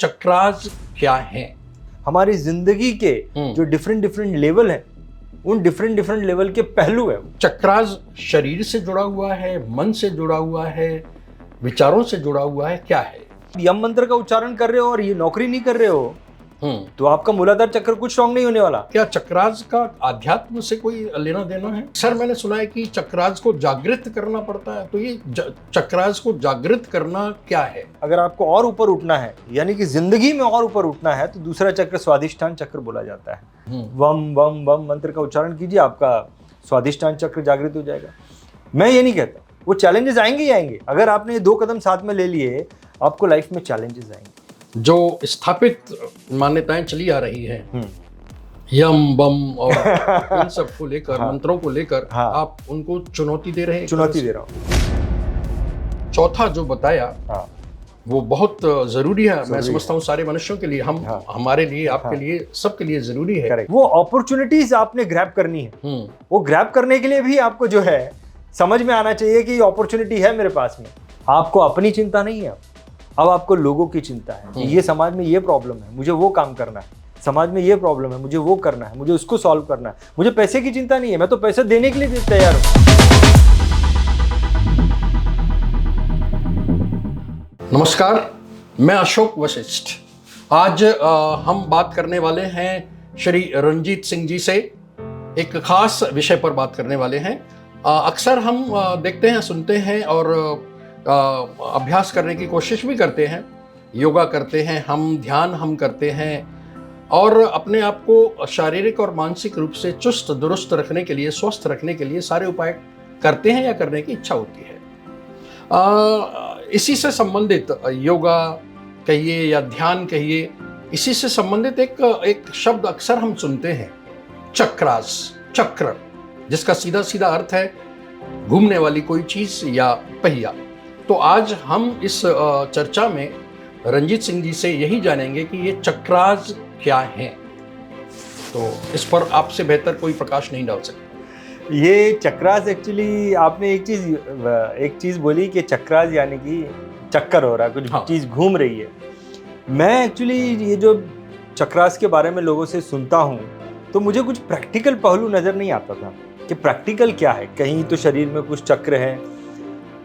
चक्रास क्या हैं? हमारी जिंदगी के जो डिफरेंट डिफरेंट लेवल हैं, उन डिफरेंट डिफरेंट लेवल के पहलू है। चक्रास शरीर से जुड़ा हुआ है, मन से जुड़ा हुआ है, विचारों से जुड़ा हुआ है, क्या है? यम मंत्र का उच्चारण कर रहे हो और ये नौकरी नहीं कर रहे हो तो आपका मूलाधार चक्र कुछ स्ट्रांग नहीं होने वाला। क्या चक्रास का आध्यात्म से कोई लेना देना है? सर, मैंने सुना है कि चक्रास को जागृत करना पड़ता है, तो ये चक्रास को जागृत करना क्या है? अगर आपको और ऊपर उठना है, यानी कि जिंदगी में और ऊपर उठना है, तो दूसरा चक्र स्वादिष्ठान चक्र बोला जाता है। वम वम वम मंत्र का उच्चारण कीजिए, आपका स्वादिष्ठान चक्र जागृत हो जाएगा। मैं ये नहीं कहता, वो चैलेंजेस आएंगे ही आएंगे। अगर आपने ये 2 कदम साथ में ले लिए, आपको लाइफ में चैलेंजेस आएंगे। जो स्थापित मान्यताएं चली आ रही हैं, यम बम और इन सब को लेकर, मंत्रों को लेकर, आप उनको चुनौती दे रहे हैं? चुनौती दे रहा हूँ। चौथा जो बताया वो बहुत जरूरी है। मैं समझता हूँ सारे मनुष्यों के लिए, हमारे लिए, आपके लिए, सबके लिए जरूरी है। वो अपॉर्चुनिटीज आपने ग्रैब करनी है। वो ग्रैब करने के लिए भी आपको जो है समझ में आना चाहिए कि ये अपॉर्चुनिटी है मेरे पास में। आपको अपनी चिंता नहीं है, अब आपको लोगों की चिंता है। ये समाज में ये प्रॉब्लम है, मुझे वो काम करना है। समाज में ये प्रॉब्लम है, मुझे वो करना है, मुझे उसको सॉल्व करना है। मुझे पैसे की चिंता नहीं है, मैं तो पैसे देने के लिए तैयार हूं। नमस्कार, मैं अशोक वशिष्ठ। आज हम बात करने वाले हैं श्री रंजीत सिंह जी से। एक खास विषय पर बात करने वाले हैं। अक्सर हम देखते हैं, सुनते हैं और अभ्यास करने की कोशिश भी करते हैं। योगा करते हैं हम, ध्यान हम करते हैं और अपने आप को शारीरिक और मानसिक रूप से चुस्त दुरुस्त रखने के लिए, स्वस्थ रखने के लिए सारे उपाय करते हैं या करने की इच्छा होती है। इसी से संबंधित योगा कहिए या ध्यान कहिए, इसी से संबंधित एक शब्द अक्सर हम सुनते हैं, चक्रास, चक्र, जिसका सीधा सीधा अर्थ है घूमने वाली कोई चीज या पहिया। तो आज हम इस चर्चा में रंजीत सिंह जी से यही जानेंगे कि ये चक्रास क्या हैं। तो इस पर आपसे बेहतर कोई प्रकाश नहीं डाल सकता। ये चक्रास एक्चुअली, आपने एक चीज बोली कि चक्रास यानी कि चक्कर हो रहा है, कुछ चीज घूम रही है। मैं एक्चुअली ये जो चक्रास के बारे में लोगों से सुनता हूँ, तो मुझे कुछ प्रैक्टिकल पहलू नजर नहीं आता था कि प्रैक्टिकल क्या है। कहीं तो शरीर में कुछ चक्र है,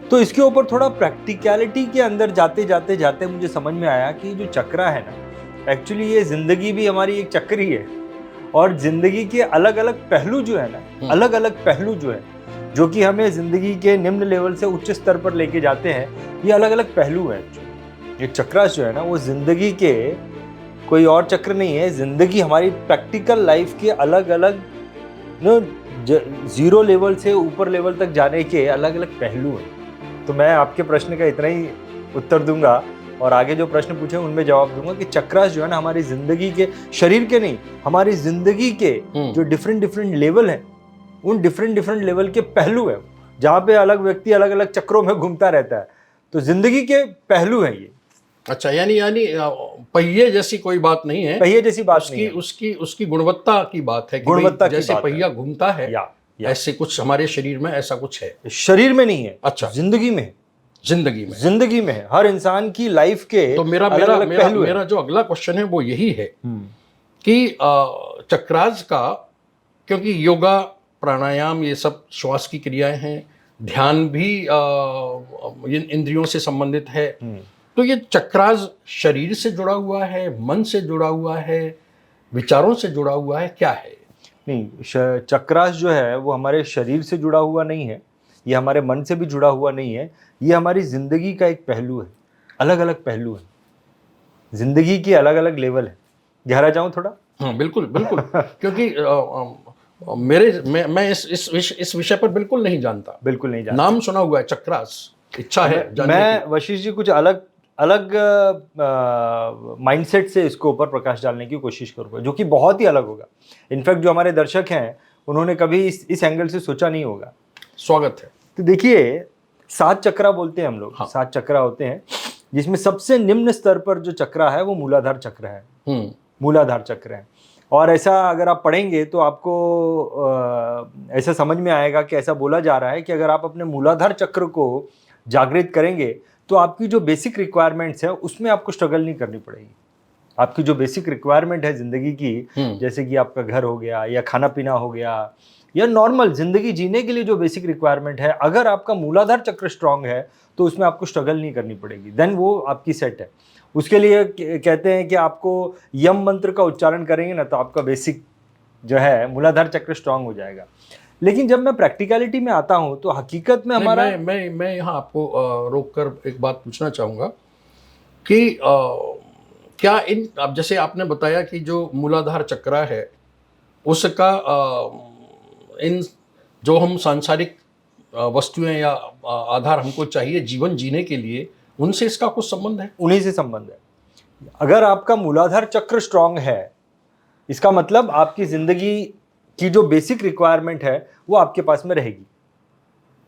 तो इसके ऊपर थोड़ा प्रैक्टिकलिटी के अंदर जाते जाते जाते मुझे समझ में आया कि जो चक्र है ना, एक्चुअली ये जिंदगी भी हमारी एक चक्र ही है। और जिंदगी के अलग अलग पहलू जो है ना, अलग अलग पहलू जो है, जो कि हमें जिंदगी के निम्न लेवल से उच्च स्तर पर लेके जाते हैं, ये अलग अलग पहलू हैं। ये चक्रास जो है ना, वो जिंदगी के कोई और चक्र नहीं है। जिंदगी हमारी प्रैक्टिकल लाइफ के अलग अलग जीरो लेवल से ऊपर लेवल तक जाने के अलग अलग पहलू हैं। तो मैं आपके प्रश्न का इतना ही उत्तर दूंगा और आगे जो प्रश्न पूछे उनमें जवाब दूंगा कि चक्रास जो है ना, हमारी जिंदगी के, शरीर के नहीं, हमारी जिंदगी के जो डिफरेंट डिफरेंट लेवल हैं, उन डिफरेंट डिफरेंट लेवल के पहलू हैं, जहाँ पे अलग व्यक्ति अलग अलग चक्रों में घूमता रहता है। तो जिंदगी के पहलू हैं ये। अच्छा, यानी पहिए जैसी कोई बात नहीं है। पहिए जैसी बात नहीं है। उसकी गुणवत्ता की बात है। गुणवत्ता जैसे पहिया घूमता है, ऐसे कुछ हमारे शरीर में ऐसा कुछ है। शरीर में नहीं है। अच्छा, जिंदगी में है। जिंदगी में है। हर इंसान की लाइफ के तो मेरा जो अगला क्वेश्चन है वो यही है कि चक्रास का, क्योंकि योगा, प्राणायाम, ये सब श्वास की क्रियाएं हैं, ध्यान भी इंद्रियों से संबंधित है। तो ये चक्रास शरीर से जुड़ा हुआ है, मन से जुड़ा हुआ है, विचारों से जुड़ा हुआ है, क्या है? नहीं, चक्रास जो है वो हमारे शरीर से जुड़ा हुआ नहीं है, ये हमारे मन से भी जुड़ा हुआ नहीं है। ये हमारी जिंदगी का एक पहलू है। अलग अलग पहलू है, जिंदगी के अलग अलग लेवल है। गहरा जाऊं थोड़ा? हाँ, बिल्कुल बिल्कुल। क्योंकि मैं इस विषय पर बिल्कुल नहीं जानता। बिल्कुल नहीं जानता। नाम सुना हुआ है चक्रास, इच्छा है जानने की। मैं वशिष्ठ जी कुछ अलग माइंडसेट से इसको ऊपर प्रकाश डालने की कोशिश करूँगा, जो कि बहुत ही अलग होगा। इनफैक्ट जो हमारे दर्शक हैं, उन्होंने कभी इस एंगल से सोचा नहीं होगा। स्वागत है। तो देखिए, 7 चक्रा बोलते हैं हम लोग। 7 चक्रा होते हैं, जिसमें सबसे निम्न स्तर पर जो चक्रा है वो मूलाधार चक्र है। मूलाधार चक्र है। और ऐसा अगर आप पढ़ेंगे तो आपको ऐसा समझ में आएगा कि ऐसा बोला जा रहा है कि अगर आप अपने मूलाधार चक्र को जागृत करेंगे तो आपकी जो बेसिक रिक्वायरमेंट्स है उसमें आपको स्ट्रगल नहीं करनी पड़ेगी। आपकी जो बेसिक रिक्वायरमेंट है जिंदगी की, जैसे कि आपका घर हो गया या खाना पीना हो गया या नॉर्मल जिंदगी जीने के लिए जो बेसिक रिक्वायरमेंट है, अगर आपका मूलाधार चक्र स्ट्रांग है तो उसमें आपको स्ट्रगल नहीं करनी पड़ेगी, देन वो आपकी सेट है। उसके लिए कहते हैं कि आपको यम मंत्र का उच्चारण करेंगे ना तो आपका बेसिक जो है मूलाधार चक्र स्ट्रांग हो जाएगा। लेकिन जब मैं प्रैक्टिकलिटी में आता हूं तो हकीकत में हमारा मैं यहाँ आपको रोककर एक बात पूछना चाहूँगा कि क्या अब जैसे आपने बताया कि जो मूलाधार चक्र है उसका इन जो हम सांसारिक वस्तुएं या आधार हमको चाहिए जीवन जीने के लिए, उनसे इसका कुछ संबंध है? उन्हीं से संबंध है। अगर आपका मूलाधार चक्र स्ट्रांग है, इसका मतलब आपकी जिंदगी की जो बेसिक रिक्वायरमेंट है वो आपके पास में रहेगी।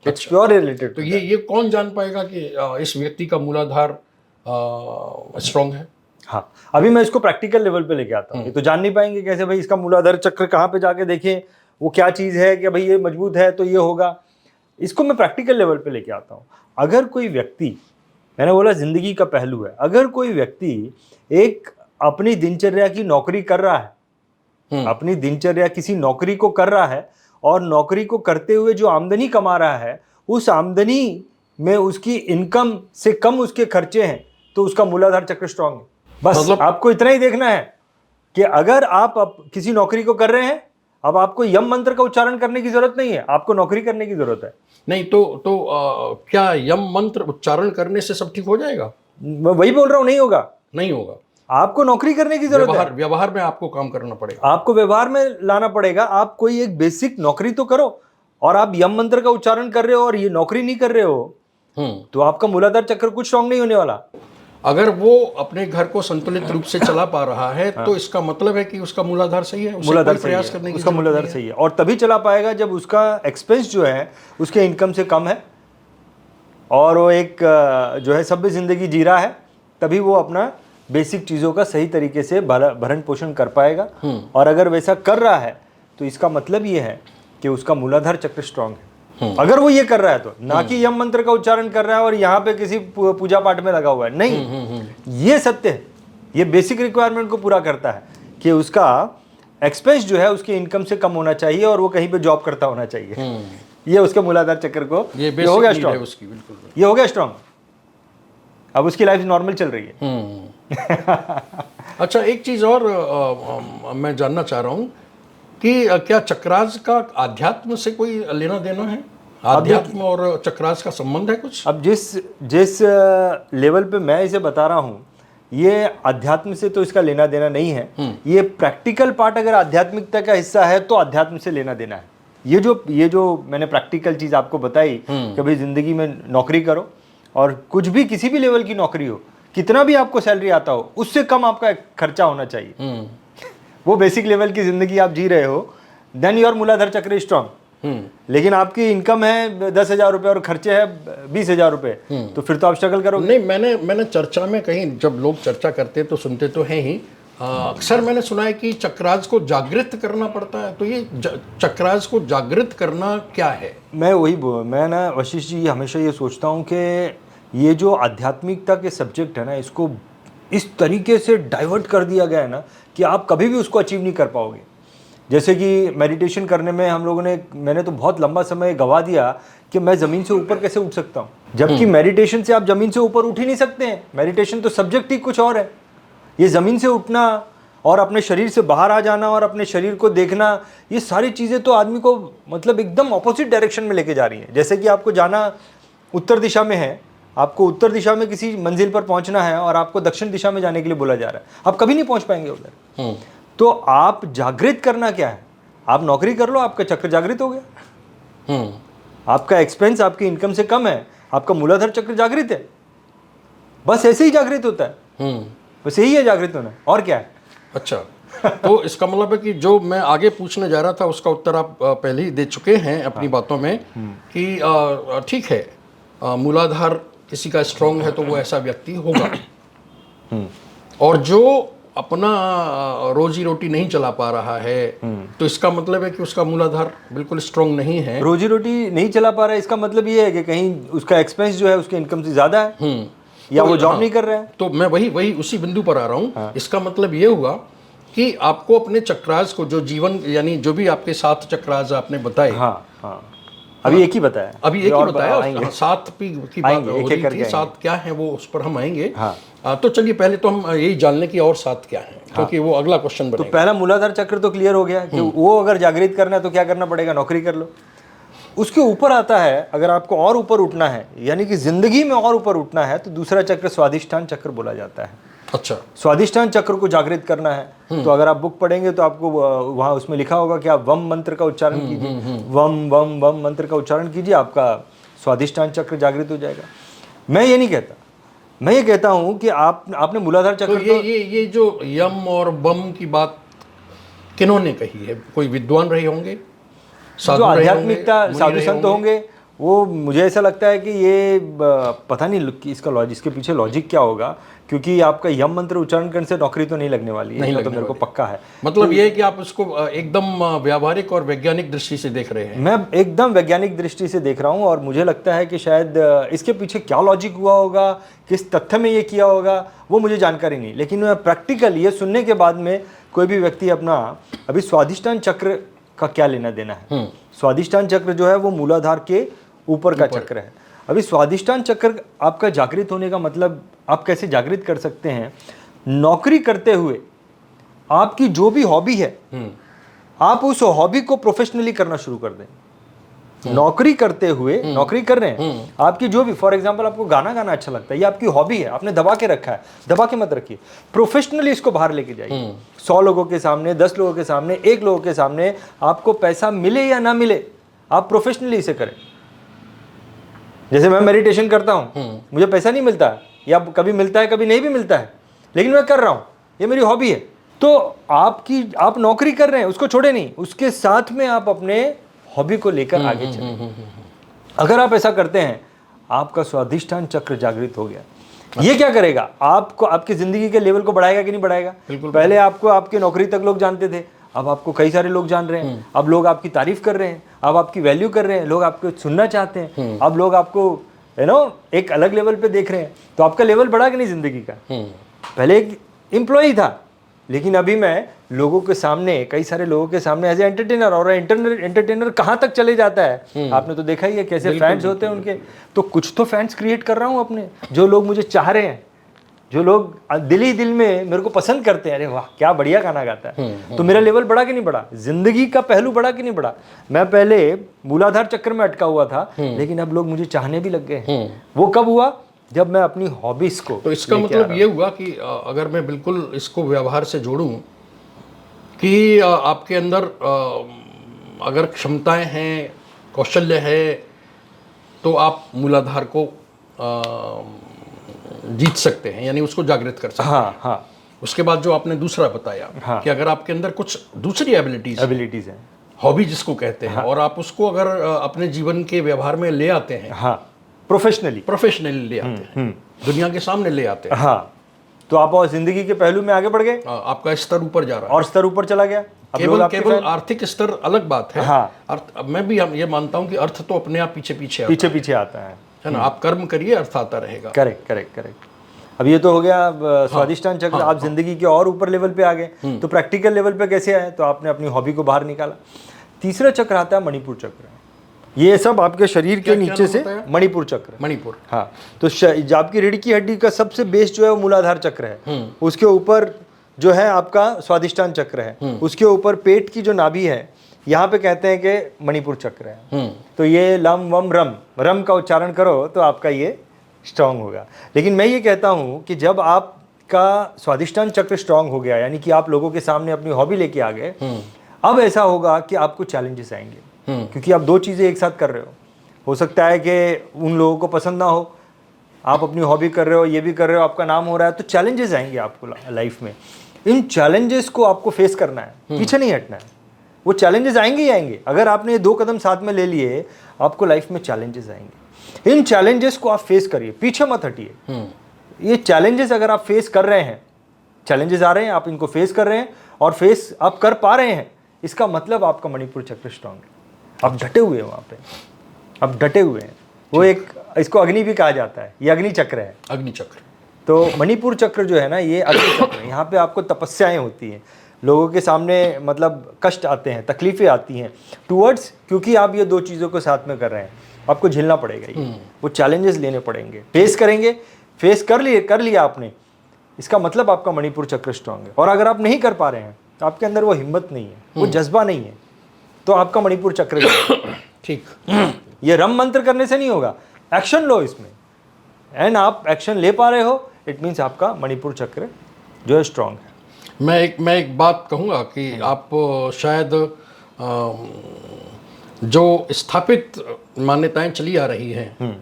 It's pure related. तो ये कौन जान पाएगा कि इस व्यक्ति का मूलाधार स्ट्रांग है? हाँ, अभी मैं इसको प्रैक्टिकल लेवल पे लेके आता हूँ। ये तो जान नहीं पाएंगे कैसे भाई इसका मूलाधार चक्र कहाँ पे जाके देखें वो क्या चीज़ है कि भाई ये मजबूत है तो ये होगा। इसको मैं प्रैक्टिकल लेवल पे लेके आता हूँ। अगर कोई व्यक्ति, मैंने बोला जिंदगी का पहलू है, अगर कोई व्यक्ति एक अपनी दिनचर्या की नौकरी कर रहा है, अपनी दिनचर्या किसी नौकरी को कर रहा है और नौकरी को करते हुए जो आमदनी कमा रहा है उस आमदनी में उसकी इनकम से कम उसके खर्चे हैं, तो उसका मूलाधार चक्र स्ट्रांग है। बस मतलब आपको इतना ही देखना है कि अगर आप किसी नौकरी को कर रहे हैं, अब आपको यम मंत्र का उच्चारण करने की जरूरत नहीं है, आपको नौकरी करने की जरूरत है। नहीं तो क्या यम मंत्र उच्चारण करने से सब ठीक हो जाएगा? मैं वही बोल रहा हूं, नहीं होगा। नहीं होगा, आपको नौकरी करने की जरूरत है। व्यवहार में आपको काम करना पड़ेगा, आपको व्यवहार में लाना पड़ेगा। आप कोई एक बेसिक नौकरी तो करो, और आप यम मंत्र का उच्चारण कर रहे हो और ये नौकरी नहीं कर रहे हो तो आपका मूलाधार चक्र कुछ स्ट्रांग नहीं होने वाला। अगर वो अपने घर को संतुलित रूप से चला पा रहा है तो इसका मतलब है कि उसका मूलाधार सही है, मूलाधार प्रयास करने की उसका मूलाधार सही है। और तभी चला पाएगा जब उसका एक्सपेंस जो है उसके इनकम से कम है और वो एक जो है सभ्य जिंदगी जी रहा है, तभी वो अपना बेसिक चीज़ों का सही तरीके से भरण पोषण कर पाएगा। और अगर वैसा कर रहा है तो इसका मतलब ये है कि उसका मूलाधार चक्र स्ट्रांग है। अगर वो ये कर रहा है तो, ना कि यम मंत्र का उच्चारण कर रहा है और यहाँ पे किसी पूजा पाठ में लगा हुआ है, नहीं। ये सत्य है, ये बेसिक रिक्वायरमेंट को पूरा करता है कि उसका एक्सपेंस जो है उसकी इनकम से कम होना चाहिए और वो कहीं पे जॉब करता होना चाहिए। ये उसके मूलाधार चक्र को ये हो गया स्ट्रांग, ये हो गया स्ट्रांग। अब उसकी लाइफ नॉर्मल चल रही है। अच्छा, एक चीज और मैं जानना चाह रहा हूँ कि क्या चक्रास का अध्यात्म से कोई लेना देना है? अध्यात्म और चक्रास का संबंध है कुछ? अब जिस लेवल पे मैं इसे बता रहा हूँ, ये अध्यात्म से तो इसका लेना देना नहीं है। ये प्रैक्टिकल पार्ट अगर आध्यात्मिकता का हिस्सा है तो अध्यात्म से लेना देना है। ये जो मैंने प्रैक्टिकल चीज आपको बताई कि भाई जिंदगी में नौकरी करो और कुछ भी किसी भी लेवल की नौकरी हो, कितना भी आपको सैलरी आता हो, उससे कम आपका खर्चा होना चाहिए। वो बेसिक लेवल की जिंदगी आप जी रहे हो, देन योर मूलाधार चक्र स्ट्रांग। लेकिन आपकी इनकम है 10,000 रुपए और खर्चे है 20,000 रुपए, तो फिर तो आप स्ट्रगल करोगे। नहीं, मैंने चर्चा में कहीं जब लोग चर्चा करते तो सुनते तो हैं ही, अक्सर मैंने सुना है कि चक्रास को जागृत करना पड़ता है। तो ये चक्रास को जागृत करना क्या है? मैं ना वशिष्ठ जी हमेशा ये सोचता हूँ कि ये जो आध्यात्मिकता के सब्जेक्ट है ना, इसको इस तरीके से डाइवर्ट कर दिया गया है ना कि आप कभी भी उसको अचीव नहीं कर पाओगे। जैसे कि मेडिटेशन करने में मैंने तो बहुत लंबा समय गवा दिया कि मैं ज़मीन से ऊपर कैसे उठ सकता हूँ, जबकि मेडिटेशन से आप ज़मीन से ऊपर उठ ही नहीं सकते हैं। मेडिटेशन तो सब्जेक्ट ही कुछ और है। ये ज़मीन से उठना और अपने शरीर से बाहर आ जाना और अपने शरीर को देखना, ये सारी चीज़ें तो आदमी को मतलब एकदम ऑपोजिट डायरेक्शन में लेके जा रही हैं। जैसे कि आपको जाना उत्तर दिशा में है, आपको उत्तर दिशा में किसी मंजिल पर पहुंचना है और आपको दक्षिण दिशा में जाने के लिए बोला जा रहा है, आप कभी नहीं पहुंच पाएंगे उधर। तो आप जागृत करना क्या है? आप नौकरी कर लो, आपका चक्र जागृत हो गया। आपका एक्सपेंस आपकी इनकम से कम है, आपका मूलाधार चक्र जागृत है। बस ऐसे ही जागृत होता है, बस यही है जागृत होना, और क्या है। अच्छा, तो इसका मतलब है कि जो मैं आगे पूछने जा रहा था उसका उत्तर आप पहले ही दे चुके हैं अपनी बातों में कि ठीक है, मूलाधार किसी का स्ट्रांग है तो वो ऐसा व्यक्ति होगा। और जो अपना रोजी रोटी नहीं चला पा रहा है तो इसका मतलब है कि उसका मूलाधार बिल्कुल स्ट्रांग नहीं है। रोजी रोटी नहीं चला पा रहा है, इसका मतलब ये है कि कहीं उसका एक्सपेंस जो है उसके इनकम से ज़्यादा है। या वो जॉब नहीं कर रहे हैं। तो मैं वही उसी बिंदु पर आ रहा हूँ। इसका मतलब ये हुआ कि आपको अपने चक्रास को, जो जीवन यानी जो भी आपके 7 चक्रास आपने बताए, अभी एक ही बताया, अभी एक ही बताया, 7 की बात हो रही थी, 7 क्या है वो उस पर हम आएंगे। तो चलिए पहले तो हम यही जान लें कि और 7 क्या है, क्योंकि वो अगला क्वेश्चन बनेगा। तो पहला मूलाधार चक्र तो क्लियर हो गया कि वो अगर जागृत करना है तो क्या करना पड़ेगा, नौकरी कर लो। उसके ऊपर आता है, अगर आपको और ऊपर उठना है, यानी कि जिंदगी में और ऊपर उठना है, तो दूसरा चक्र स्वादिष्ठान चक्र बोला जाता है। अच्छा, स्वादिष्ठान चक्र को जागृत करना है तो अगर आप बुक पढ़ेंगे तो आपको वहां उसमें लिखा होगा कि आप वम मंत्र का उच्चारण कीजिए, वम वम वम मंत्र का उच्चारण कीजिए, आपका स्वादिष्ठान चक्र जागृत हो जाएगा। मैं ये नहीं कहता, मैं ये कहता हूं कि आपने मूलाधार चक्र, तो ये जो यम और बम की बात किन्होंने कही है? कोई विद्वान रहे होंगे, जो आध्यात्मिकता साधु संत होंगे, वो मुझे ऐसा लगता है कि ये पता नहीं कि इसका लॉजिक, इसके पीछे लॉजिक क्या होगा, क्योंकि आपका यम मंत्र उच्चारण करने से नौकरी तो नहीं लगने वाली है, तो मेरे को पक्का है। मतलब तो ये है कि आप इसको एकदम व्यावहारिक और वैज्ञानिक दृष्टि से देख रहे हैं। मैं एकदम वैज्ञानिक दृष्टि से देख रहा हूँ, और मुझे लगता है कि शायद इसके पीछे क्या लॉजिक हुआ होगा, किस तथ्य में ये किया होगा, वो मुझे जानकारी नहीं। लेकिन प्रैक्टिकल ये सुनने के बाद में कोई भी व्यक्ति अपना, अभी स्वादिष्ठान चक्र का क्या लेना देना है। स्वादिष्ठान चक्र जो है वो मूलाधार के ऊपर का चक्र है। अभी स्वादिष्ठान चक्र आपका जागृत होने का मतलब आप कैसे जागृत कर सकते हैं, नौकरी करते हुए आपकी जो भी हॉबी है, आप उस हॉबी को प्रोफेशनली करना शुरू कर दें। नौकरी करते हुए, नौकरी कर रहे हैं, आपकी जो भी, फॉर एग्जांपल आपको गाना गाना अच्छा लगता है, ये आपकी हॉबी है, आपने दबा के रखा है, दबा के मत रखिए, प्रोफेशनली इसको बाहर लेके जाइए। 100 लोगों के सामने, 10 लोगों के सामने, 1 लोगों के सामने, आपको पैसा मिले या ना मिले, आप प्रोफेशनली इसे करें। जैसे मैं मेडिटेशन करता हूं, मुझे पैसा नहीं मिलता है, या कभी मिलता है कभी नहीं भी मिलता है, लेकिन मैं कर रहा हूं, ये मेरी हॉबी है। तो आप नौकरी कर रहे हैं, उसको छोड़े नहीं, उसके साथ में आप अपने हॉबी को लेकर आगे चलें। अगर आप ऐसा करते हैं, आपका स्वादिष्ठान चक्र जागृत हो गया। ये क्या करेगा, आपको आपकी जिंदगी के लेवल को बढ़ाएगा कि नहीं बढ़ाएगा? पहले आपको आपके नौकरी तक लोग जानते थे, अब आपको कई सारे लोग जान रहे हैं, अब लोग आपकी तारीफ कर रहे हैं, अब आपकी वैल्यू कर रहे हैं, लोग आपको सुनना चाहते हैं, अब लोग आपको एक अलग लेवल पे देख रहे हैं। तो आपका लेवल बढ़ा कि नहीं जिंदगी का? पहले एक एम्प्लॉई था, लेकिन अभी मैं लोगों के सामने, कई सारे लोगों के सामने एज ए एंटरटेनर, और एंटरटेनर कहाँ तक चले जाता है, आपने तो देखा ही है कैसे फैंस होते हैं उनके। तो कुछ तो फैंस क्रिएट कर रहा हूँ अपने, जो लोग मुझे चाह रहे हैं, जो लोग दिल ही दिल में मेरे को पसंद करते हैं, अरे वाह क्या बढ़िया गाना गाता है। तो मेरा लेवल बढ़ा कि नहीं बढ़ा, जिंदगी का पहलू बढ़ा कि नहीं बढ़ा? मैं पहले मूलाधार चक्र में अटका हुआ था, लेकिन अब लोग मुझे चाहने भी लग गए। वो कब हुआ? जब मैं अपनी हॉबीज को, तो इसका मतलब ये हुआ कि अगर मैं बिल्कुल इसको व्यवहार से जोड़ूं, कि आपके अंदर अगर क्षमताएं हैं, कौशल्य है, तो आप मूलाधार को जीत सकते हैं, यानी उसको जागृत कर सकते हैं। हाँ। उसके बाद जो आपने दूसरा बताया कि अगर आपके अंदर कुछ दूसरी एबिलिटीज हैं, हॉबी जिसको कहते हैं, और आप उसको अगर अपने जीवन के व्यवहार में ले आते हैं, प्रोफेशनली ले आते हैं, दुनिया के सामने ले आते हैं, तो आप और जिंदगी के पहलू में आगे बढ़ गए, आपका स्तर ऊपर जा रहा है, और स्तर ऊपर चला गया। केवल आर्थिक स्तर अलग बात है। मैं भी ये मानता हूँ कि अर्थ तो अपने आप पीछे आता है ना। आप कर्म करिए, अर्थ आता रहेगा। करेक्ट। अब ये तो हो गया स्वादिष्ठान चक्र। आप जिंदगी के और ऊपर लेवल पे आ गए, तो प्रैक्टिकल लेवल पे कैसे आए? तो आपने अपनी हॉबी को बाहर निकाला। तीसरा चक्र आता है मणिपुर चक्र। ये सब आपके शरीर के नीचे से, मणिपुर चक्र, हाँ। तो आपकी रीढ़ की हड्डी का सबसे बेस जो है वो मूलाधार चक्र है, उसके ऊपर जो है आपका स्वादिष्ठान चक्र है, उसके ऊपर पेट की जो नाभि है, यहाँ पे कहते हैं कि मणिपुर चक्र है। तो ये लम वम रम का उच्चारण करो तो आपका ये स्ट्रांग होगा। लेकिन मैं ये कहता हूँ कि जब आपका स्वादिष्ठान चक्र स्ट्रांग हो गया, यानी कि आप लोगों के सामने अपनी हॉबी लेके आ गए, अब ऐसा होगा कि आपको चैलेंजेस आएंगे, क्योंकि आप 2 चीज़ें एक साथ कर रहे हो सकता है कि उन लोगों को पसंद ना हो, आप अपनी हॉबी कर रहे हो, ये भी कर रहे हो, आपका नाम हो रहा है, तो चैलेंजेस आएंगे आपको लाइफ में। इन चैलेंजेस को आपको फेस करना है, पीछे नहीं हटना है। वो चैलेंजेस आएंगे ही आएंगे। अगर आपने 2 कदम साथ में ले लिए, आपको लाइफ में चैलेंजेस आएंगे। इन चैलेंजेस को आप फेस करिए, पीछे मत हटिए। ये चैलेंजेस अगर आप फेस कर रहे हैं, चैलेंजेस आ रहे हैं, आप इनको फेस कर रहे हैं और फेस आप कर पा रहे हैं, इसका मतलब आपका मणिपुर चक्र स्ट्रांग है। आप डटे हुए हैं वहाँ पे, आप डटे हुए हैं। वो एक इसको अग्नि भी कहा जाता है, ये अग्नि चक्र है। अग्नि चक्र। तो मणिपुर चक्र जो है ना, ये अग्नि चक्र है। यहाँ पे आपको तपस्याएं होती हैं, लोगों के सामने मतलब कष्ट आते हैं, तकलीफें आती हैं टूवर्ड्स, क्योंकि आप ये दो चीज़ों को साथ में कर रहे हैं, आपको झेलना पड़ेगा ये, वो चैलेंजेस लेने पड़ेंगे, फेस करेंगे। फेस कर लिया आपने, इसका मतलब आपका मणिपुर चक्र स्ट्रांग है। और अगर आप नहीं कर पा रहे हैं तो आपके अंदर वो हिम्मत नहीं है, वो जज्बा नहीं है, तो आपका मणिपुर चक्र ठीक। ये रम मंत्र करने से नहीं होगा, एक्शन लो इसमें, एंड आप एक्शन ले पा रहे हो, इट मीन्स आपका मणिपुर चक्र जो है स्ट्रांग है। मैं एक बात कहूँगा कि आप शायद जो स्थापित मान्यताएं चली आ रही हैं,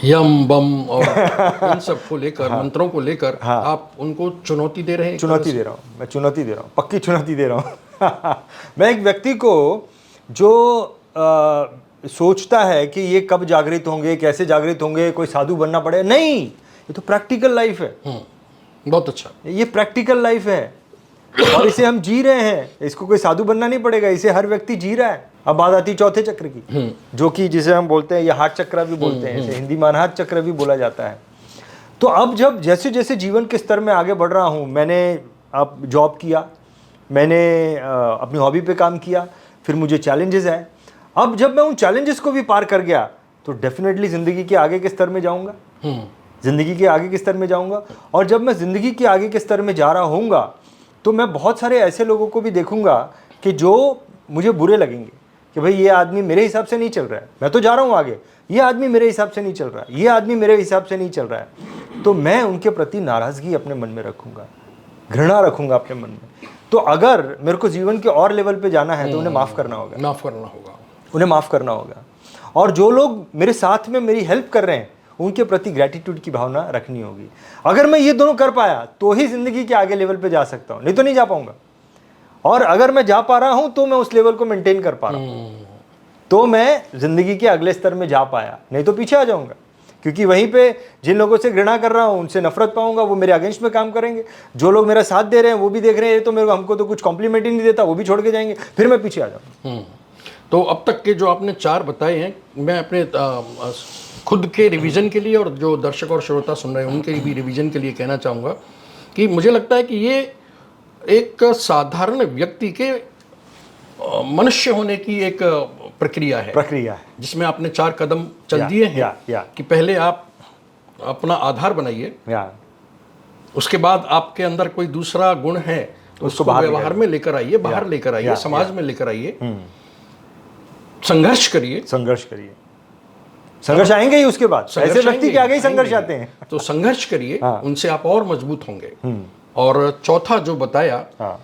यम बम और इन सब को लेकर, मंत्रों को लेकर, आप उनको चुनौती दे रहे हैं? चुनौती दे रहा हूँ, मैं चुनौती दे रहा हूँ, पक्की चुनौती दे रहा हूँ। मैं एक व्यक्ति को जो सोचता है कि ये कब जागृत होंगे, कैसे जागृत होंगे, कोई साधु बनना पड़े, नहीं, ये तो प्रैक्टिकल लाइफ है। बहुत अच्छा। ये प्रैक्टिकल लाइफ है और इसे हम जी रहे हैं, इसको कोई साधु बनना नहीं पड़ेगा, इसे हर व्यक्ति जी रहा है। अब बात आती है चौथे चक्र की, जो कि जिसे हम बोलते हैं, ये हार्ट चक्र भी बोलते हैं, इसे हिंदी में अनाहत चक्र भी बोला जाता है। तो अब जब जैसे जैसे जीवन के स्तर में आगे बढ़ रहा हूँ, मैंने अब जॉब किया, मैंने अपनी हॉबी पे काम किया, फिर मुझे चैलेंजेस आए। अब जब मैं उन चैलेंजेस को भी पार कर गया तो डेफिनेटली ज़िंदगी के आगे के स्तर में जाऊँगा, ज़िंदगी के आगे के स्तर में जाऊँगा। और जब मैं ज़िंदगी के आगे के स्तर में जा रहा होऊंगा तो मैं बहुत सारे ऐसे लोगों को भी देखूंगा कि जो मुझे बुरे लगेंगे कि भाई ये आदमी मेरे हिसाब से नहीं चल रहा है, मैं तो जा रहा हूँ आगे, ये आदमी मेरे हिसाब से नहीं चल रहा है, ये आदमी मेरे हिसाब से नहीं चल रहा है। तो मैं उनके प्रति नाराज़गी अपने मन में रखूँगा, घृणा रखूँगा अपने मन में। तो अगर मेरे को जीवन के और लेवल पे जाना है तो उन्हें माफ़ करना होगा, उन्हें माफ़ करना होगा। और जो लोग मेरे साथ में मेरी हेल्प कर रहे हैं उनके प्रति ग्रैटिट्यूड की भावना रखनी होगी। अगर मैं ये दोनों कर पाया तो ही ज़िंदगी के आगे लेवल पे जा सकता हूँ, नहीं तो नहीं जा पाऊंगा। और अगर मैं जा पा रहा हूँ तो मैं उस लेवल को मेंटेन कर पा रहा हूँ, तो मैं ज़िंदगी के अगले स्तर में जा पाया, नहीं तो पीछे आ जाऊँगा। क्योंकि वहीं पे जिन लोगों से घृणा कर रहा हूँ उनसे नफरत पाऊंगा, वो मेरे अगेंस्ट में काम करेंगे। जो लोग मेरा साथ दे रहे हैं वो भी देख रहे हैं तो मेरे को, हमको तो कुछ कॉम्प्लीमेंट ही नहीं देता, वो भी छोड़ के जाएंगे, फिर मैं पीछे आ जाऊँगा। तो अब तक के जो आपने 4 बताए हैं, मैं अपने खुद के रिवीजन के लिए और जो दर्शक और श्रोता सुन रहे हैं उनके भी रिवीजन के लिए कहना चाहूँगा कि मुझे लगता है कि ये एक साधारण व्यक्ति के मनुष्य होने की एक प्रक्रिया है जिसमें आपने 4 कदम चल दिए हैं कि पहले आप अपना आधार बनाइए, उसके बाद आपके अंदर कोई दूसरा गुण है तो उसको व्यवहार में लेकर आइए, बाहर लेकर आइए, समाज में लेकर आइए, संघर्ष करिए। संघर्ष आएंगे ही, उसके बाद ऐसे व्यक्ति के आगे ही संघर्ष आते हैं। तो संघर्ष करिए, उनसे आप और मजबूत होंगे। और चौथा जो बताया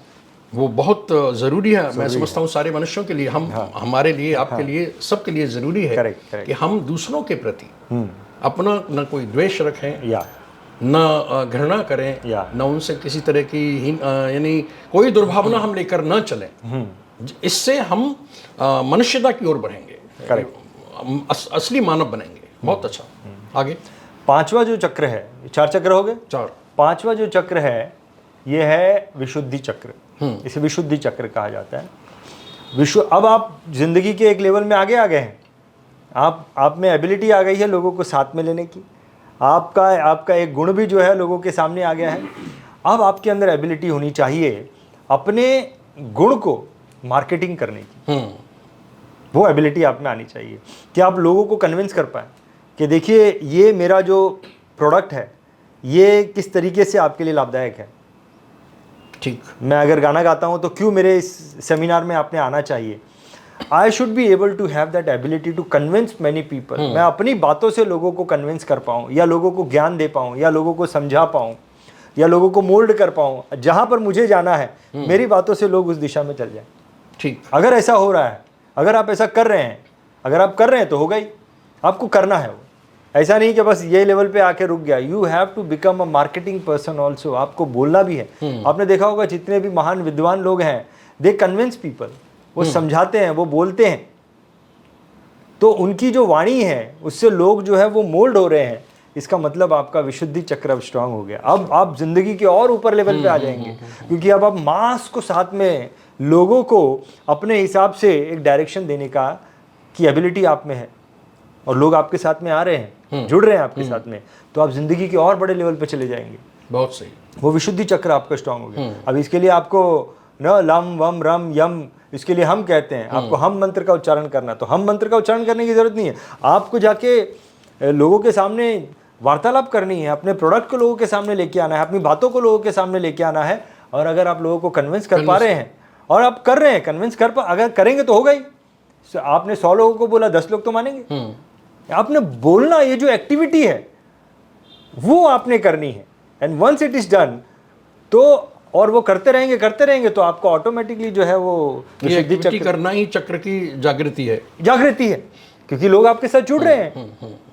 वो बहुत ज़रूरी है। मैं समझता हूँ सारे मनुष्यों के लिए, हमारे लिए, आपके लिए, सबके लिए ज़रूरी है कि हम दूसरों के प्रति अपना न कोई द्वेष रखें, न घृणा करें, न उनसे किसी तरह की यानी कोई दुर्भावना हम लेकर न चलें। इससे हम मनुष्यता की ओर बढ़ेंगे, असली मानव बनेंगे। बहुत अच्छा। आगे 5वां जो चक्र है, 4 चक्र हो गए, 4। 5वां जो चक्र है ये है विशुद्धि चक्र। इसे विशुद्धि चक्र कहा जाता है। अब आप जिंदगी के एक लेवल में आगे आ गए हैं, आप में एबिलिटी आ गई है लोगों को साथ में लेने की, आपका एक गुण भी जो है लोगों के सामने आ गया है। अब आपके अंदर एबिलिटी होनी चाहिए अपने गुण को मार्केटिंग करने की। वो एबिलिटी आप में आनी चाहिए कि आप लोगों को कन्विंस कर पाए कि देखिए ये मेरा जो प्रोडक्ट है ये किस तरीके से आपके लिए लाभदायक है। ठीक, मैं अगर गाना गाता हूँ तो क्यों मेरे इस सेमिनार में आपने आना चाहिए। I should be able to have that ability to convince many people. मैं अपनी बातों से लोगों को कन्विंस कर पाऊँ, या लोगों को ज्ञान दे पाऊँ, या लोगों को समझा पाऊँ, या लोगों को मोल्ड कर पाऊँ। जहाँ पर मुझे जाना है मेरी बातों से लोग उस दिशा में चल जाए। ठीक, अगर ऐसा हो रहा है, अगर आप ऐसा कर रहे हैं, अगर आप कर रहे हैं तो होगा ही। आपको करना है वो, ऐसा नहीं कि बस ये लेवल पे आके रुक गया। You have to become a marketing person also. आपको बोलना भी है। आपने देखा होगा जितने भी महान विद्वान लोग हैं, दे कन्विंस पीपल, वो समझाते हैं, वो बोलते हैं, तो उनकी जो वाणी है उससे लोग जो है वो मोल्ड हो रहे हैं। इसका मतलब आपका विशुद्धि चक्र अब स्ट्रांग हो गया। अब आप जिंदगी के और ऊपर लेवल पे आ जाएंगे, क्योंकि अब आप मास को साथ में लोगों को अपने हिसाब से एक डायरेक्शन देने की एबिलिटी आप में है। और लोग आपके साथ में आ रहे हैं, जुड़ रहे हैं आपके साथ में, तो आप जिंदगी के और बड़े लेवल पे चले जाएंगे। बहुत सही। वो विशुद्धि चक्र आपका स्ट्रांग हो गया। अब इसके लिए आपको न लम वम रम यम, इसके लिए हम कहते हैं आपको हम मंत्र का उच्चारण करना, तो हम मंत्र का उच्चारण करने की जरूरत नहीं है। आपको जाके लोगों के सामने वार्तालाप करनी है, अपने प्रोडक्ट को लोगों के सामने लेके आना है, अपनी बातों को लोगों के सामने लेके आना है। और अगर आप लोगों को कन्विंस कर पा रहे हैं, और आप कर रहे हैं, कन्विंस अगर करेंगे तो होगा ही। आपने 100 लोगों को बोला, 10 लोग तो मानेंगे। आपने बोलना, ये जो एक्टिविटी है वो आपने करनी है। And once it is done, तो और वो करते रहेंगे तो आपको ऑटोमेटिकली जो है वो ये एक्टिविटी करना ही चक्र की जागृति है। क्योंकि लोग आपके साथ जुड़ रहे हैं,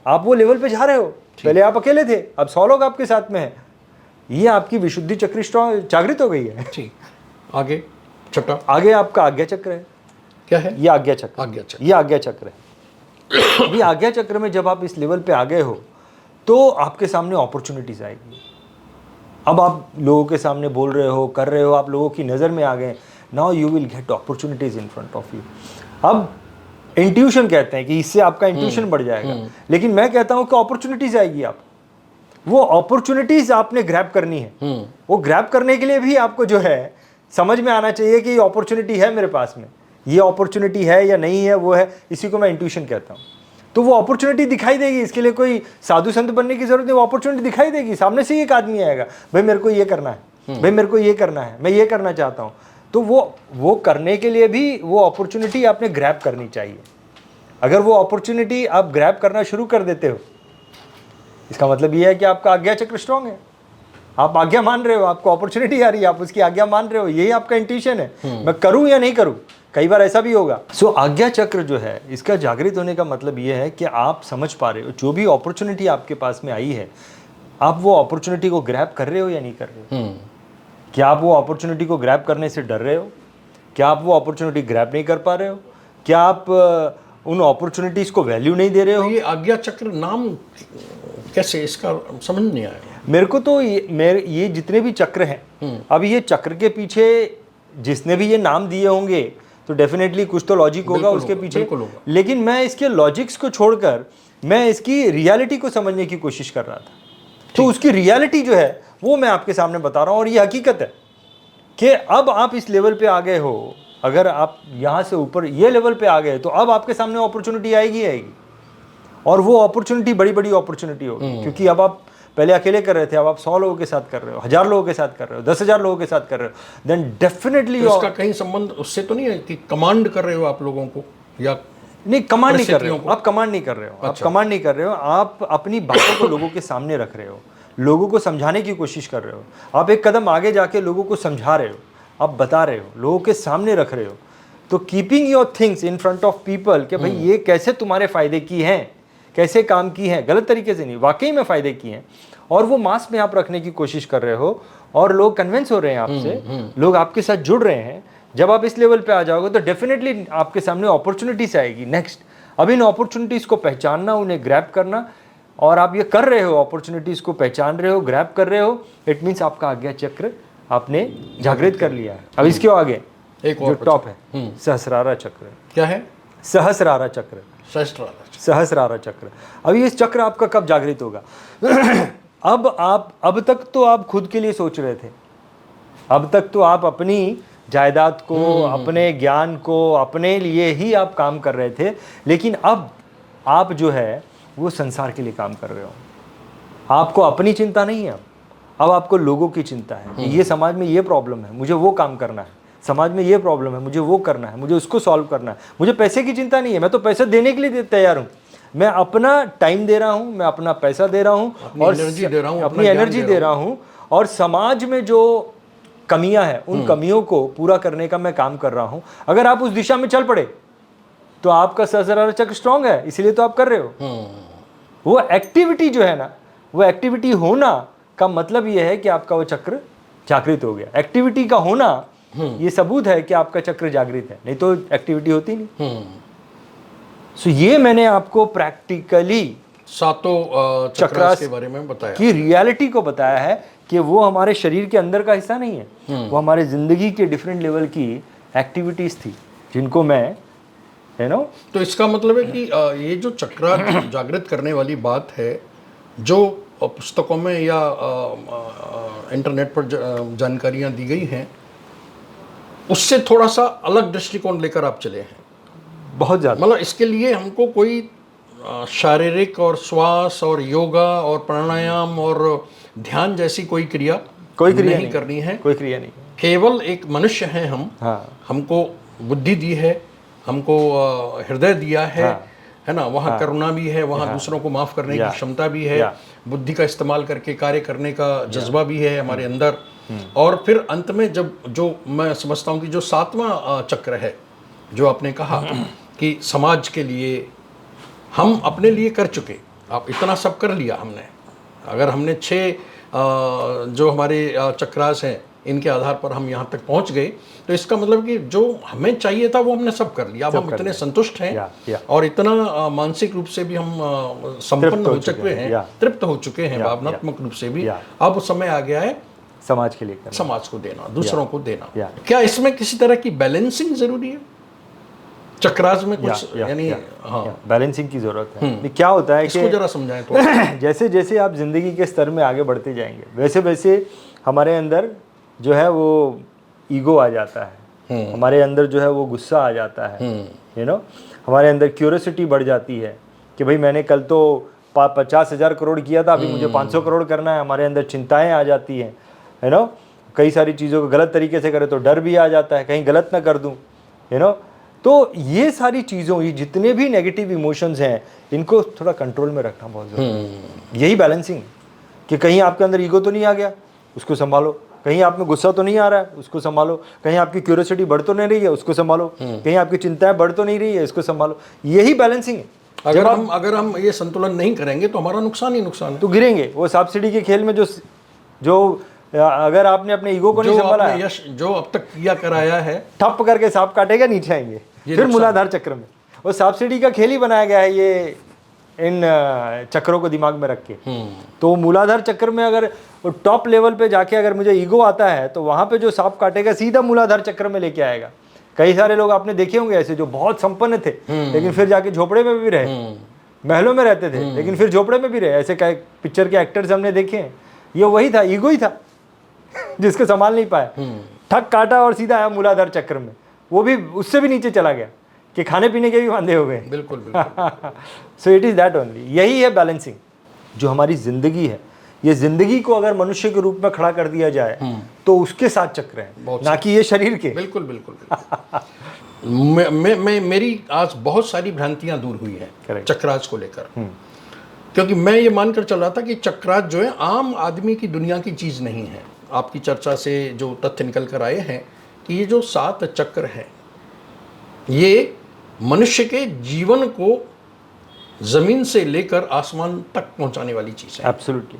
आप वो लेवल पे जा रहे हो। पहले आप अकेले थे, अब 100 लोग आपके साथ में हैं। ये आपकी विशुद्धि चक्र स्ट्रांग जागृत हो गई है। ठीक, आगे छठा, आगे आपका आज्ञा चक्र है। क्या है? ये आज्ञा चक्र। ये आज्ञा चक्र है। ये आज्ञा चक्र में जब आप इस लेवल पे आ गए हो, तो आपके सामने अपॉर्चुनिटीज आएगी। अब आप लोगों के सामने बोल रहे हो, कर रहे हो, आप लोगों की नज़र में आ गए। Now you will get opportunities in front of you. अब इंट्यूशन कहते हैं कि इससे आपका इंट्यूशन बढ़ जाएगा, लेकिन मैं कहता हूं कि अपॉर्चुनिटीज आएगी। आप वो अपॉर्चुनिटीज आपने ग्रैब करनी है। वो ग्रैब करने के लिए भी आपको जो है समझ में आना चाहिए कि ये अपॉर्चुनिटी है मेरे पास में, ये अपॉर्चुनिटी है या नहीं है, वो है, इसी को मैं इंट्यूशन कहता हूँ। तो वो अपॉर्चुनिटी दिखाई देगी। इसके लिए कोई साधु संत बनने की जरूरत नहीं, वो अपॉर्चुनिटी दिखाई देगी। सामने से एक आदमी आएगा, भाई मेरे को ये करना है, भाई मेरे को ये करना है, मैं ये करना चाहता हूँ। तो वो करने के लिए भी वो अपॉर्चुनिटी आपने ग्रैब करनी चाहिए। अगर वो अपॉर्चुनिटी आप ग्रैब करना शुरू कर देते हो, इसका मतलब ये है कि आपका आज्ञा चक्र स्ट्रांग है। आप आज्ञा मान रहे हो, आपको अपॉर्चुनिटी आ रही है, आप उसकी आज्ञा मान रहे हो, यही आपका इंट्यूशन है, मैं करूं या नहीं करूं। कई बार ऐसा भी होगा। सो आज्ञा चक्र जो है, इसका जागृत होने का मतलब ये है कि आप समझ पा रहे हो जो भी अपॉर्चुनिटी आपके पास में आई है, आप वो अपॉर्चुनिटी को ग्रैब कर रहे हो या नहीं कर रहे हो। क्या आप वो अपॉर्चुनिटी को ग्रैब करने से डर रहे हो? क्या आप वो अपॉर्चुनिटी ग्रैब नहीं कर पा रहे हो? क्या आप उन अपॉर्चुनिटीज को वैल्यू नहीं दे रहे हो? तो ये आज्ञा चक्र नाम कैसे, इसका समझ नहीं आया मेरे को। तो ये जितने भी चक्र हैं, अब ये चक्र के पीछे जिसने भी ये नाम दिए होंगे, तो डेफिनेटली कुछ तो लॉजिक होगा उसके पीछे। लेकिन मैं इसके लॉजिक्स को छोड़कर मैं इसकी रियलिटी को समझने की कोशिश कर रहा था। तो उसकी रियलिटी जो है वो मैं आपके सामने बता रहा हूँ। और ये हकीकत है कि अब आप इस लेवल पे आ गए हो। अगर आप यहाँ से ऊपर ये लेवल पे आ गए, तो अब आपके सामने अपॉर्चुनिटी आएगी। और वो अपॉर्चुनिटी बड़ी बड़ी अपॉर्चुनिटी होगी। क्योंकि अब आप पहले अकेले कर रहे थे, अब आप 100 लोगों के साथ कर रहे हो, 1000 लोगों के साथ कर रहे हो, 10,000 लोगों के साथ कर रहे हो, देन डेफिनेटली उसका कहीं संबंध उससे तो नहीं है कि कमांड कर रहे हो आप लोगों को, या नहीं कमांड नहीं कर रहे हो। आप कमांड नहीं कर रहे हो। आप कमांड नहीं कर रहे हो। आप अपनी बातों को लोगों के सामने रख रहे हो, लोगों को समझाने की कोशिश कर रहे हो। आप एक कदम आगे जाके लोगों को समझा रहे हो, आप बता रहे हो, लोगों के सामने रख रहे हो। तो keeping your things in front of people कि भाई ये कैसे तुम्हारे फायदे की हैं, कैसे काम की है, गलत तरीके से नहीं, वाकई में फायदे की हैं, और वो मास में आप रखने की कोशिश कर रहे हो, और लोग कन्विंस हो रहे हैं आपसे, लोग आपके साथ जुड़ रहे हैं। जब आप इस लेवल पे आ जाओगे तो डेफिनेटली आपके सामने अपॉर्चुनिटीज आएगी। नेक्स्ट, अब इन अपॉर्चुनिटीज को पहचानना, उन्हें ग्रैब करना, और आप ये कर रहे हो, अपॉर्चुनिटीज को पहचान रहे हो, ग्रैब कर रहे हो, इट मीन्स आपका आज्ञा चक्र आपने जागृत कर लिया है। अब इसके आगे एक जो टॉप है, सहस्रारा चक्र। क्या है? सहस्रारा चक्र। सहस्रारा चक्र। अभी इस चक्र आपका कब जागृत होगा? अब तक तो आप खुद के लिए सोच रहे थे, अब तक तो आप अपनी जायदाद को, अपने ज्ञान को, अपने लिए ही आप काम कर रहे थे। लेकिन अब आप जो है वो संसार के लिए काम कर रहे हो। आपको अपनी चिंता नहीं है, अब आपको लोगों की चिंता है। ये समाज में ये प्रॉब्लम है, मुझे वो काम करना है, समाज में ये प्रॉब्लम है, मुझे वो करना है, मुझे उसको सॉल्व करना है। मुझे पैसे की चिंता नहीं है, मैं तो पैसे देने के लिए तैयार हूँ। मैं अपना टाइम दे रहा हूँ, मैं अपना पैसा दे रहा हूँ, और एनर्जी दे रहा हूँ, अपनी एनर्जी दे रहा हूँ, और समाज में जो कमियां हैं उन कमियों को पूरा करने का मैं काम कर रहा हूँ। अगर आप उस दिशा में चल पड़े तो आपका सहस्रारा चक्र स्ट्रांग है, इसीलिए तो आप कर रहे हो। वो एक्टिविटी जो है ना, वो एक्टिविटी होना का मतलब ये है कि आपका वो चक्र जागृत हो गया। एक्टिविटी का होना ये सबूत है कि आपका चक्र जागृत है, नहीं तो एक्टिविटी होती नहीं। सो ये मैंने आपको प्रैक्टिकली सातों चक्रास के बारे में बताया, कि रियलिटी को बताया है कि वो हमारे शरीर के अंदर का हिस्सा नहीं है, वो हमारे जिंदगी के डिफरेंट लेवल की एक्टिविटीज थी, जिनको मैं है ना। तो इसका मतलब है कि ये जो चक्रार्थ जागृत करने वाली बात है, जो पुस्तकों में या इंटरनेट पर जानकारियां दी गई हैं, उससे थोड़ा सा अलग दृष्टिकोण लेकर आप चले हैं। बहुत ज़्यादा। मतलब इसके लिए हमको कोई शारीरिक और श्वास और योगा और प्राणायाम और ध्यान जैसी कोई क्रिया नहीं करनी है। कोई क्रिया नहीं। केवल एक मनुष्य हैं हम। हाँ। हमको बुद्धि दी है, हमको हृदय दिया है, हाँ। है ना। वहाँ करुणा भी है, वहाँ दूसरों को माफ करने की क्षमता भी है, बुद्धि का इस्तेमाल करके कार्य करने का जज्बा भी है हमारे अंदर। और फिर अंत में जब जो मैं समझता हूँ कि जो 7वां चक्र है, जो आपने कहा कि समाज के लिए हम अपने लिए कर चुके, आप इतना सब कर लिया हमने। अगर हमने 6 जो हमारे चक्रास हैं, इनके आधार पर हम यहाँ तक पहुँच गए, तो इसका मतलब कि जो हमें चाहिए था वो हमने सब कर लिया। अब हम इतने संतुष्ट हैं और इतना मानसिक रूप से भी हम संपन्न हो चुके हैं, तृप्त हो चुके हैं, भावनात्मक रूप से भी। अब समय आ गया है समाज के लिए करना, समाज को देना, दूसरों को देना। क्या इसमें किसी तरह की बैलेंसिंग जरूरी है चक्रास में कुछ, यानी हाँ बैलेंसिंग की जरूरत है। क्या होता है इसको जरा समझाएं तो। जैसे जैसे आप जिंदगी के स्तर में आगे बढ़ते जाएंगे, वैसे वैसे हमारे अंदर जो है वो ईगो आ जाता है, हमारे अंदर जो है वो गुस्सा आ जाता है, यू नो। हमारे अंदर क्यूरियोसिटी बढ़ जाती है कि भाई मैंने कल तो 50,000 करोड़ किया था, अभी मुझे 500 करोड़ करना है। हमारे अंदर चिंताएं आ जाती हैं, है ना। कई सारी चीज़ों को गलत तरीके से करें तो डर भी आ जाता है, कहीं गलत ना कर दूं, यू नो। तो ये सारी चीज़ों, ये जितने भी नेगेटिव इमोशंस हैं, इनको थोड़ा कंट्रोल में रखना बहुत ज़रूरी है। यही बैलेंसिंग, कि कहीं आपके अंदर ईगो तो नहीं आ गया, उसको संभालो। कहीं आप में गुस्सा तो नहीं आ रहा है, उसको संभालो। कहीं आपकी क्यूरियोसिटी बढ़ तो नहीं रही है, उसको संभालो। कहीं आपकी चिंताएं बढ़ तो नहीं रही है, इसको संभालो। यही बैलेंसिंग है। अगर हम ये संतुलन नहीं करेंगे तो हमारा नुकसान ही नुकसान है। तो गिरेंगे। वो सब्सिडी के खेल में जो अगर आपने अपने ईगो को नहीं संभाला है, यश जो अब तक किया कराया है, ठप करके सांप काटेगा, नीचे आएंगे फिर मूलाधार चक्र में। वो सब्सिडी का खेल ही बनाया गया है ये इन चक्रों को दिमाग में रख के। तो मूलाधार चक्र में अगर वो टॉप लेवल पे जाके अगर मुझे ईगो आता है, तो वहां पे जो सांप काटेगा सीधा मूलाधार चक्र में लेके आएगा। कई सारे लोग आपने देखे होंगे ऐसे, जो बहुत संपन्न थे लेकिन फिर जाके झोपड़े में भी रहे, महलों में रहते थे लेकिन फिर झोपड़े में भी रहे। ऐसे कई पिक्चर के एक्टर्स हमने देखे हैं। ये वही था, ईगो ही था जिसको संभाल नहीं पाया, ठक काटा और सीधा आया मूलाधार चक्र में। वो भी उससे भी नीचे चला गया कि खाने पीने के भी वांदे हो गए। बिल्कुल so it is that only. यही है बैलेंसिंग। जो हमारी जिंदगी है, ये जिंदगी को अगर मनुष्य के रूप में खड़ा कर दिया जाए तो उसके 7 चक्र हैं, ना कि ये शरीर के। बिल्कुल बिल्कुल, मेरी आज बहुत सारी भ्रांतियां दूर हुई है चक्रास को लेकर। क्योंकि मैं ये मानकर चल रहा था कि चक्रास जो है आम आदमी की दुनिया की चीज़ नहीं है। आपकी चर्चा से जो तथ्य निकल कर आए हैं कि ये जो 7 चक्र हैं, ये मनुष्य के जीवन को ज़मीन से लेकर आसमान तक पहुंचाने वाली चीज़ है। एब्सोल्युटली।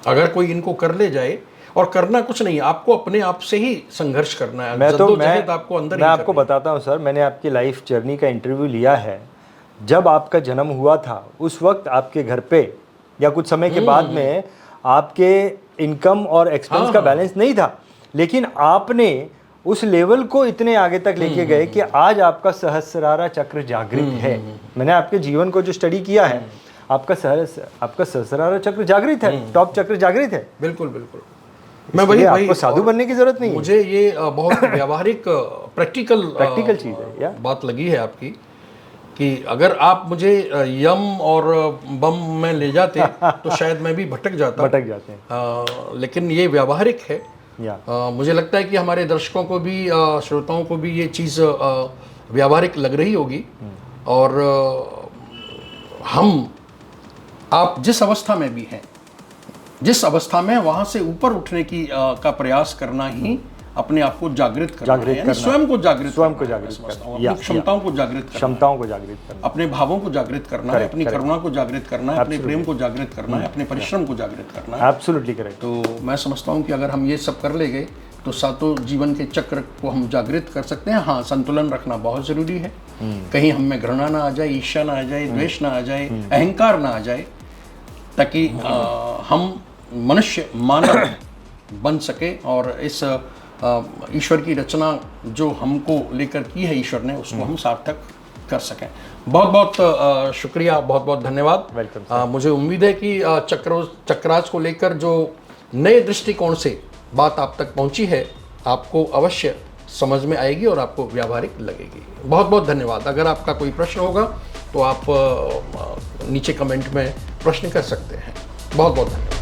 अगर कोई इनको कर ले जाए, और करना कुछ नहीं, आपको अपने आप से ही संघर्ष करना है। मैं आपको अंदर मैं आपको बताता हूँ सर, मैंने आपकी लाइफ जर्नी का इंटरव्यू लिया है। जब आपका जन्म हुआ था उस वक्त आपके घर पे या कुछ समय के बाद में आपके इनकम और एक्सपेंस का बैलेंस नहीं था, लेकिन आपने उस लेवल को इतने आगे तक लेके गए कि आज आपका सहस्रारा चक्र जागृत है। मैंने आपके जीवन को जो स्टडी किया है, आपका सहस्रारा चक्र जागृत है, टॉप चक्र जागृत है। बिल्कुल बिल्कुल। मैं वही आपको साधु बनने की जरूरत नहीं है। मुझे ये बहुत व्यावहारिक प्रैक्टिकल चीज है, बात लगी है आपकी, कि अगर आप मुझे यम और बम में ले जाते तो शायद मैं भी भटक जाते हैं। लेकिन ये व्यावहारिक है। मुझे लगता है कि हमारे दर्शकों को भी, श्रोताओं को भी ये चीज़ व्यावहारिक लग रही होगी। और आप जिस अवस्था में भी हैं, जिस अवस्था में, वहाँ से ऊपर उठने की का प्रयास करना ही अपने आप को जागृत करना, स्वयं को जागृत करना, अपनी क्षमताओं को जागृत करना, अपने भावों को जागृत करना है, अपनी करुणा को जागृत करना है, अपने प्रेम को जागृत करना है, अपने परिश्रम को जागृत करना है। Absolutely correct. तो मैं समझता हूँ कि अगर हम ये सब कर ले गए तो 7 जीवन के चक्र को हम जागृत कर सकते हैं। हाँ, संतुलन रखना बहुत जरूरी है। कहीं हम में घृणा ना आ जाए, ईर्ष्या ना आ जाए, द्वेष ना आ जाए, अहंकार ना आ जाए, ताकि हम मनुष्य मानव बन सके और इस ईश्वर की रचना जो हमको लेकर की है ईश्वर ने, उसको हम सार्थक कर सकें। बहुत बहुत शुक्रिया, बहुत बहुत धन्यवाद। वेलकम। मुझे उम्मीद है कि चक्रास को लेकर जो नए दृष्टिकोण से बात आप तक पहुंची है, आपको अवश्य समझ में आएगी और आपको व्यावहारिक लगेगी। बहुत बहुत धन्यवाद। अगर आपका कोई प्रश्न होगा तो आप नीचे कमेंट में प्रश्न कर सकते हैं। बहुत बहुत धन्यवाद।